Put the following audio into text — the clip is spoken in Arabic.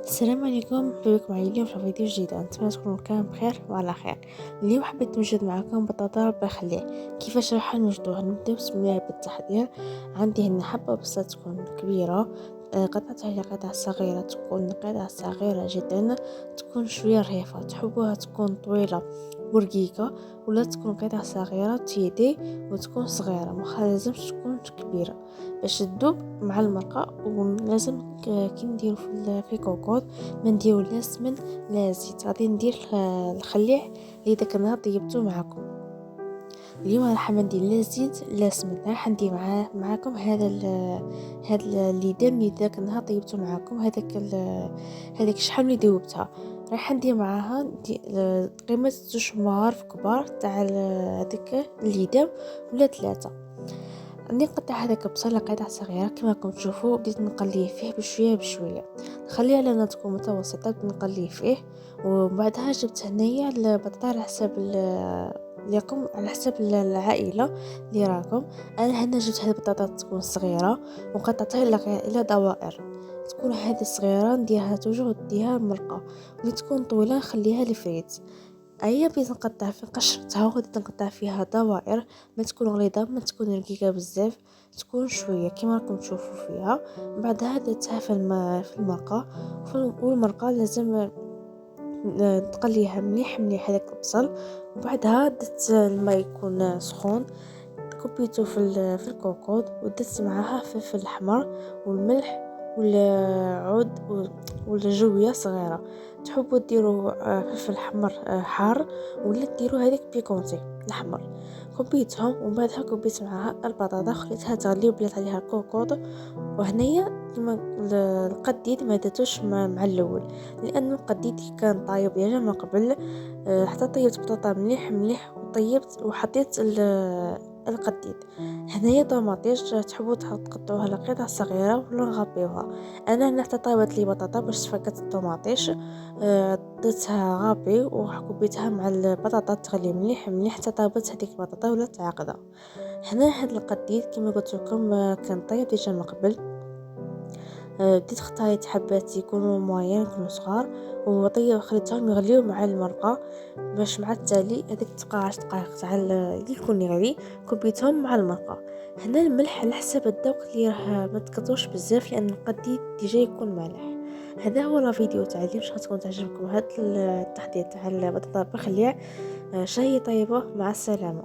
السلام عليكم، مرحبا بكم معايا اليوم في فيديو جديد. نتمنى تكونوا كامل بخير وعلى خير. اليوم حبيت نوجد معكم بطاطا بالخلية. كيفاش راح نوجدوها؟ نبداو بسم الله بالتحضير. عندي هنا حبة بصلة تكون كبيرة، قطعتها إلى قطع صغيرة، تكون قطع صغيرة جدا، تكون شوية رهيفة. تحبوها تكون طويلة ورقيقة ولا تكون قطع صغيرة تيدي وتكون صغيرة، ما لازمش تكون كبيرة باش تذوب مع المرقة. ولازم كي نديرو في الكوكوط ما نديرو لا سمن لا زيت. غادي ندير الخليع اللي داك النهار طيبته معكم. اليوم راح ما ندير لا زيت لا سمن، راح ندير معاكم هذا اللي دام اللي داك النهار طيبته معاكم. هذيك شحال اللي ذوبتها راح ندير معاها قيمه 2 كبار تاع هذيك اللي دام ولا 3. راني نقطع هذاك البصل قطع صغيره كما راكم تشوفوا. بديت نقليه فيه بشويه بشويه، نخليه على نار تكون متوسطه. بديت نقليه فيه وبعدها جبت هنايا البطاطا على حسب ليكم، على حسب العائله اللي راكم. انا هنا جبت هذه البطاطا تكون صغيره وقطعتها الى دوائر. تكون هذه الصغيره نديرها توجور نديها مرقه، واللي تكون طويله نخليها لفريت. هي بديت نقطع في قشرتها وبديت نقطع فيها دوائر، ما تكون غليظه ما تكون رقيقه بزاف، تكون شويه كما راكم تشوفوا فيها. بعدها درتها في المرقه. والمرقه لازم تقليها مليح مليح هذاك البصل. وبعدها درت الماء يكون سخون، كبيته في الكوكوط ودرت معاها فلفل احمر والملح والعود والجويه صغيره. تحبوا ديروا فلفل احمر حار ولا ديروا هذيك بيكونتي الاحمر. كبيتهم وبعدها كبيت معاها البطاطا خليتها تغلي وبلات عليها الكوكوط. وهنايا كما القديد ما درتوش مع الاول، لان القديد كان طايب ديجا من قبل. حتى طيبت بطاطا مليح مليح وطيبت وحطيت القديد. هنايا طماطيش تحبوا تقطعوها لقطع صغيره ولا نغطيوها. انا هنا حتى طيبت لي بطاطا باش تفكت الطماطيش، درتها غابي وكبيتها مع البطاطا تغلي مليح مليح حتى طابت هذيك البطاطا ولا تعقده. هنا هاد القديد كما قلت لكم كان طيب ديجا من قبل. بديت خطايت حبات يكونوا موين يكونوا صغار خليتهم يغليو مع المرقه. باش مع التالي هذيك 10 دقائق تاع اللي يكون يغلي كبيتهم مع المرقه. هنا الملح على حسب الذوق اللي راه ما تكثروش بزاف لان القديد ديجا يكون مالح. هذا هو الفيديو تاع اليوم. ان تكون تعجبكم هذا التحضير تاع البطاطا بالخليع. شهي طيبه، مع السلامه.